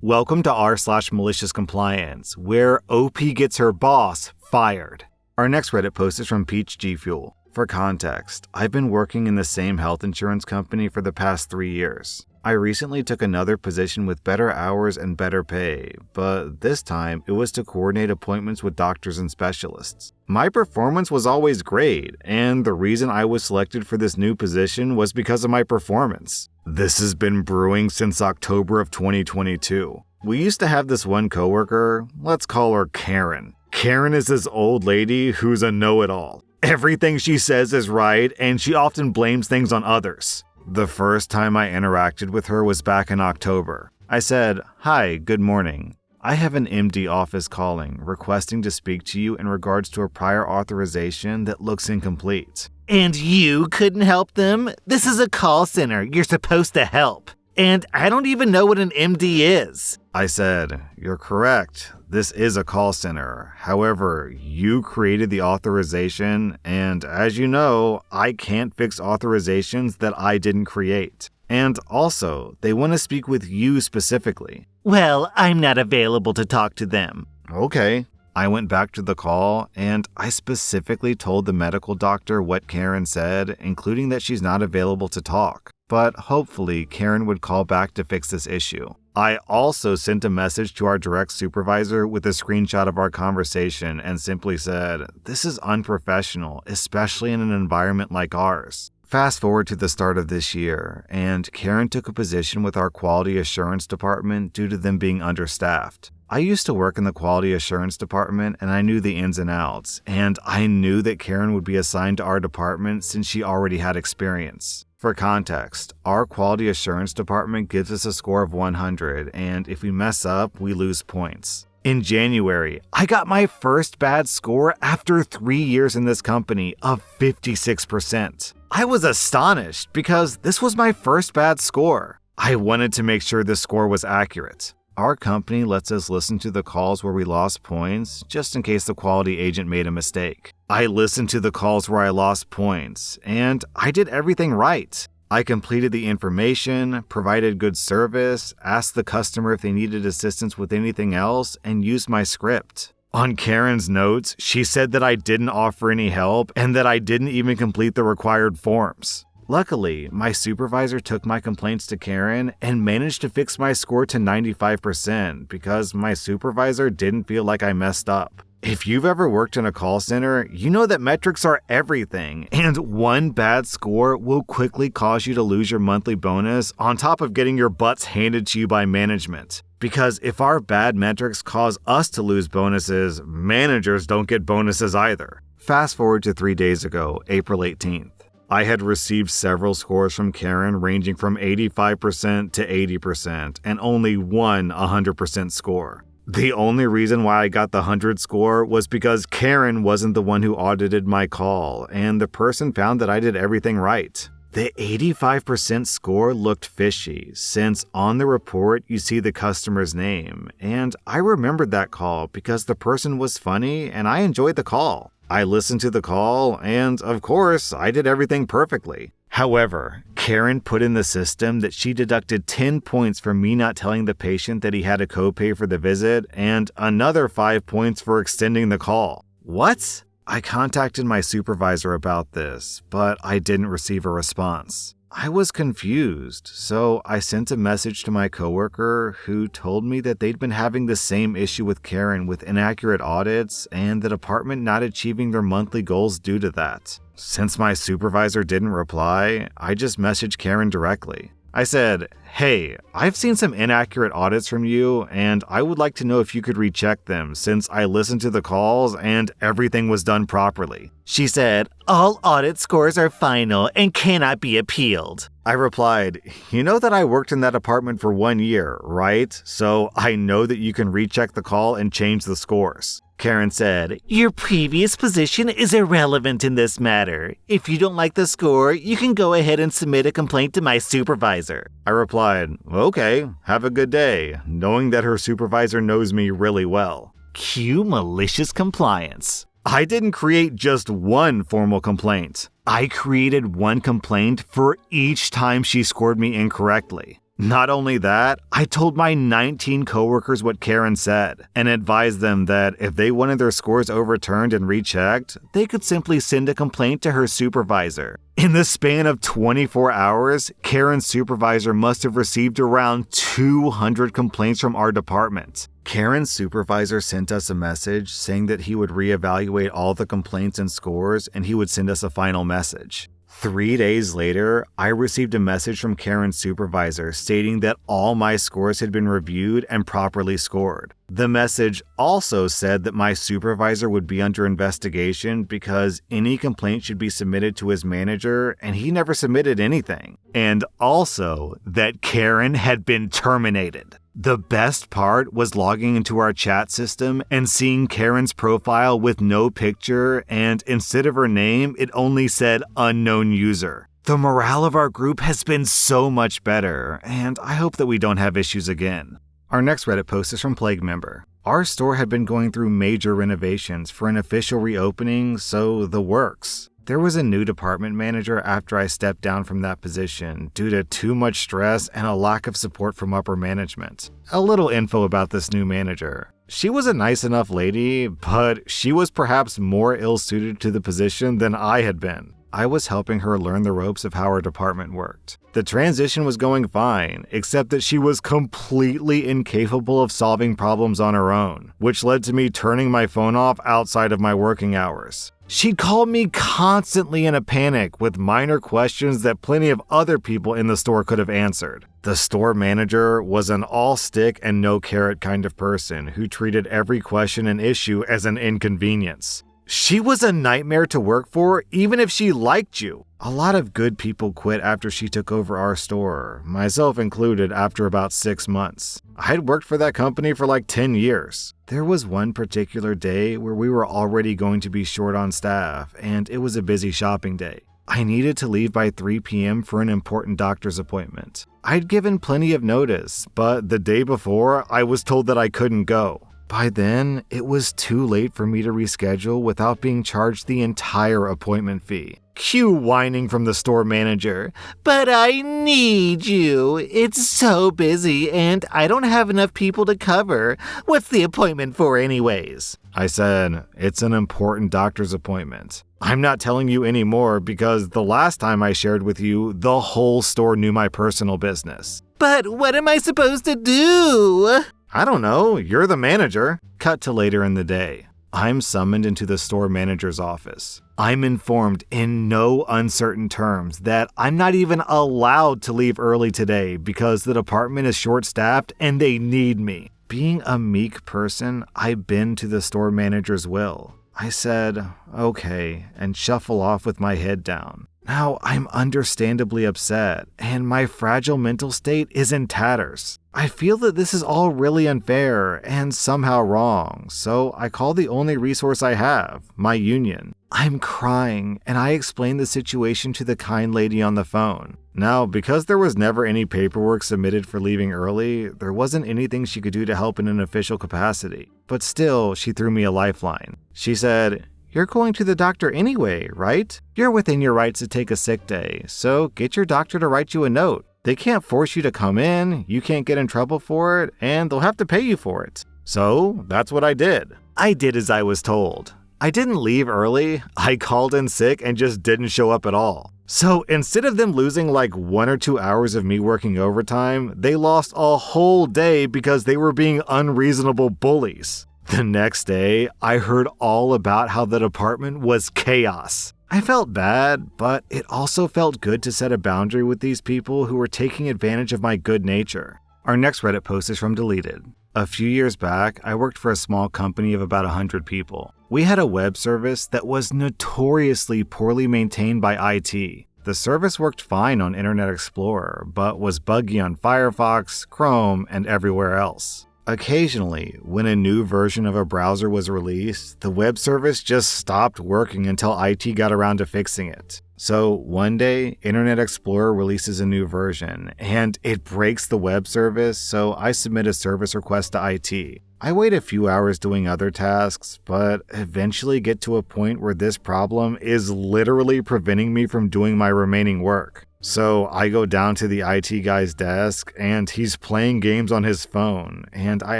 Welcome to r/Maliciouscompliance, where OP gets her boss fired. Our next Reddit post is from Peach G Fuel. For context, I've been working in the same health insurance company for the past 3 years. I recently took another position with better hours and better pay, but this time it was to coordinate appointments with doctors and specialists. My performance was always great, and the reason I was selected for this new position was because of my performance. This has been brewing since October of 2022. We used to have this one coworker, let's call her Karen. Karen is this old lady who's a know-it-all. Everything she says is right, and she often blames things on others. The first time I interacted with her was back in October. I said, "Hi, good morning. I have an MD office calling, requesting to speak to you in regards to a prior authorization that looks incomplete." "And you couldn't help them? This is a call center. You're supposed to help. And I don't even know what an MD is." I said, "You're correct. This is a call center. However, you created the authorization, and as you know, I can't fix authorizations that I didn't create. And also, they want to speak with you specifically." "Well, I'm not available to talk to them." Okay. I went back to the call, and I specifically told the medical doctor what Karen said, including that she's not available to talk. But hopefully, Karen would call back to fix this issue. I also sent a message to our direct supervisor with a screenshot of our conversation and simply said, "This is unprofessional, especially in an environment like ours." Fast forward to the start of this year, and Karen took a position with our quality assurance department due to them being understaffed. I used to work in the quality assurance department, and I knew the ins and outs, and I knew that Karen would be assigned to our department since she already had experience. For context, our quality assurance department gives us a score of 100, and if we mess up, we lose points. In January, I got my first bad score after 3 years in this company of 56%. I was astonished because this was my first bad score. I wanted to make sure this score was accurate. Our company lets us listen to the calls where we lost points, just in case the quality agent made a mistake. I listened to the calls where I lost points, and I did everything right. I completed the information, provided good service, asked the customer if they needed assistance with anything else, and used my script. On Karen's notes, she said that I didn't offer any help and that I didn't even complete the required forms. Luckily, my supervisor took my complaints to Karen and managed to fix my score to 95% because my supervisor didn't feel like I messed up. If you've ever worked in a call center, you know that metrics are everything, and one bad score will quickly cause you to lose your monthly bonus on top of getting your butts handed to you by management. Because if our bad metrics cause us to lose bonuses, managers don't get bonuses either. Fast forward to 3 days ago, April 18th. I had received several scores from Karen ranging from 85% to 80% and only one 100% score. The only reason why I got the 100 score was because Karen wasn't the one who audited my call, and the person found that I did everything right. The 85% score looked fishy, since on the report you see the customer's name, and I remembered that call because the person was funny and I enjoyed the call. I listened to the call, and of course, I did everything perfectly. However, Karen put in the system that she deducted 10 points for me not telling the patient that he had a copay for the visit, and another 5 points for extending the call. What? I contacted my supervisor about this, but I didn't receive a response. I was confused, so I sent a message to my coworker who told me that they'd been having the same issue with Karen with inaccurate audits and the department not achieving their monthly goals due to that. Since my supervisor didn't reply, I just messaged Karen directly. I said, "Hey, I've seen some inaccurate audits from you, and I would like to know if you could recheck them since I listened to the calls and everything was done properly." She said, "All audit scores are final and cannot be appealed." I replied, "You know that I worked in that department for 1 year, right? So I know that you can recheck the call and change the scores." Karen said, "Your previous position is irrelevant in this matter. If you don't like the score, you can go ahead and submit a complaint to my supervisor." I replied, "Okay, have a good day," knowing that her supervisor knows me really well. Cue malicious compliance. I didn't create just one formal complaint. I created one complaint for each time she scored me incorrectly. Not only that, I told my 19 coworkers what Karen said and advised them that if they wanted their scores overturned and rechecked, they could simply send a complaint to her supervisor. In the span of 24 hours, Karen's supervisor must have received around 200 complaints from our department. Karen's supervisor sent us a message saying that he would reevaluate all the complaints and scores and he would send us a final message. 3 days later, I received a message from Karen's supervisor stating that all my scores had been reviewed and properly scored. The message also said that my supervisor would be under investigation because any complaint should be submitted to his manager and he never submitted anything. And also that Karen had been terminated. The best part was logging into our chat system and seeing Karen's profile with no picture, and instead of her name, it only said unknown user. The morale of our group has been so much better, and I hope that we don't have issues again. Our next Reddit post is from Plague Member. Our store had been going through major renovations for an official reopening, so the works. There was a new department manager after I stepped down from that position due to too much stress and a lack of support from upper management. A little info about this new manager. She was a nice enough lady, but she was perhaps more ill-suited to the position than I had been. I was helping her learn the ropes of how our department worked. The transition was going fine, except that she was completely incapable of solving problems on her own, which led to me turning my phone off outside of my working hours. She'd call me constantly in a panic with minor questions that plenty of other people in the store could have answered. The store manager was an all-stick and no-carrot kind of person who treated every question and issue as an inconvenience. She was a nightmare to work for, even if she liked you. A lot of good people quit after she took over our store, myself included after about 6 months. I'd worked for that company for like 10 years. There was one particular day where we were already going to be short on staff, and it was a busy shopping day. I needed to leave by 3 p.m. for an important doctor's appointment. I'd given plenty of notice, but the day before, I was told that I couldn't go. By then, it was too late for me to reschedule without being charged the entire appointment fee. Cue whining from the store manager, "But I need you. It's so busy and I don't have enough people to cover. What's the appointment for anyways?" I said, "It's an important doctor's appointment. I'm not telling you anymore because the last time I shared with you, the whole store knew my personal business." "But what am I supposed to do?" "I don't know, you're the manager." Cut to later in the day. I'm summoned into the store manager's office. I'm informed in no uncertain terms that I'm not even allowed to leave early today because the department is short-staffed and they need me. Being a meek person, I bend to the store manager's will. I said, "Okay," and shuffle off with my head down. Now I'm understandably upset, and my fragile mental state is in tatters. I feel that this is all really unfair and somehow wrong, so I call the only resource I have, my union. I'm crying, and I explain the situation to the kind lady on the phone. Now, because there was never any paperwork submitted for leaving early, there wasn't anything she could do to help in an official capacity. But still, she threw me a lifeline. She said, "You're going to the doctor anyway, right? You're within your rights to take a sick day, so get your doctor to write you a note. They can't force you to come in, you can't get in trouble for it, and they'll have to pay you for it." So that's what I did. I did as I was told. I didn't leave early, I called in sick and just didn't show up at all. So instead of them losing like 1 or 2 hours of me working overtime, they lost a whole day because they were being unreasonable bullies. The next day, I heard all about how the department was chaos. I felt bad, but it also felt good to set a boundary with these people who were taking advantage of my good nature. Our next Reddit post is from Deleted. A few years back, I worked for a small company of about 100 people. We had a web service that was notoriously poorly maintained by IT. The service worked fine on Internet Explorer, but was buggy on Firefox, Chrome, and everywhere else. Occasionally, when a new version of a browser was released, the web service just stopped working until IT got around to fixing it. So one day, Internet Explorer releases a new version, and it breaks the web service, so I submit a service request to IT. I wait a few hours doing other tasks, but eventually get to a point where this problem is literally preventing me from doing my remaining work. So I go down to the IT guy's desk, and he's playing games on his phone, and I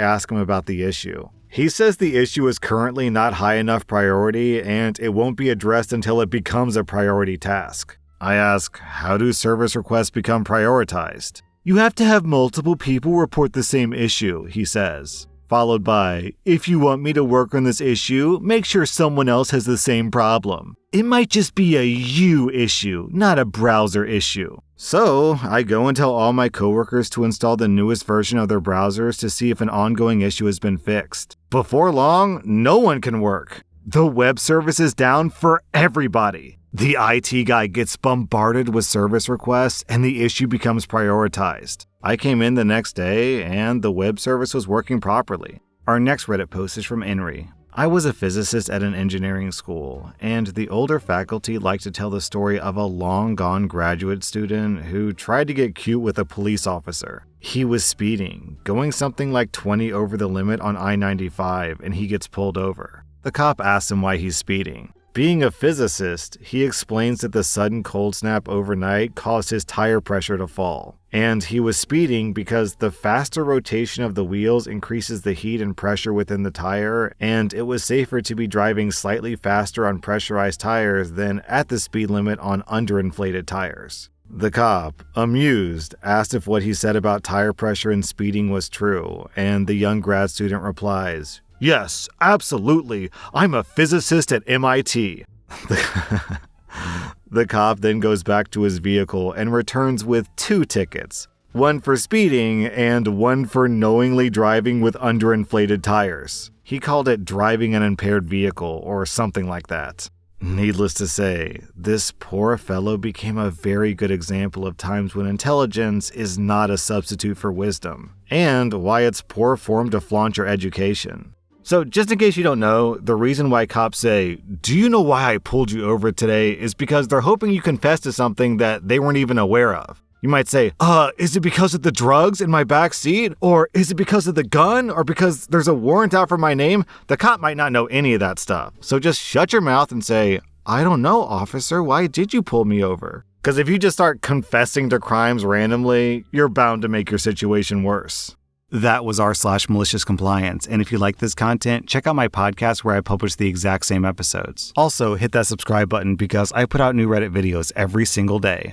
ask him about the issue. He says the issue is currently not high enough priority, and it won't be addressed until it becomes a priority task. I ask, how do service requests become prioritized? You have to have multiple people report the same issue, he says. Followed by, if you want me to work on this issue, make sure someone else has the same problem. It might just be a you issue, not a browser issue. So, I go and tell all my coworkers to install the newest version of their browsers to see if an ongoing issue has been fixed. Before long, no one can work. The web service is down for everybody. The IT guy gets bombarded with service requests and the issue becomes prioritized. I came in the next day and the web service was working properly. Our next Reddit post is from Henry. I was a physicist at an engineering school, and the older faculty liked to tell the story of a long-gone graduate student who tried to get cute with a police officer. He was speeding, going something like 20 over the limit on I-95, and he gets pulled over. The cop asks him why he's speeding. Being a physicist, he explains that the sudden cold snap overnight caused his tire pressure to fall. And he was speeding because the faster rotation of the wheels increases the heat and pressure within the tire, and it was safer to be driving slightly faster on pressurized tires than at the speed limit on underinflated tires. The cop, amused, asked if what he said about tire pressure and speeding was true, and the young grad student replies, "Yes, absolutely. I'm a physicist at MIT. The cop then goes back to his vehicle and returns with 2 tickets, one for speeding and one for knowingly driving with underinflated tires. He called it driving an impaired vehicle or something like that. Needless to say, this poor fellow became a very good example of times when intelligence is not a substitute for wisdom, and why it's poor form to flaunt your education. So just in case you don't know, the reason why cops say, "Do you know why I pulled you over today?" is because they're hoping you confess to something that they weren't even aware of. You might say, is it because of the drugs in my back seat? Or is it because of the gun? Or because there's a warrant out for my name? The cop might not know any of that stuff. So just shut your mouth and say, "I don't know, officer, why did you pull me over?" Because if you just start confessing to crimes randomly, you're bound to make your situation worse. That was rSlash Maliciouscompliance, and if you like this content, check out my podcast where I publish the exact same episodes. Also, hit that subscribe button because I put out new Reddit videos every single day.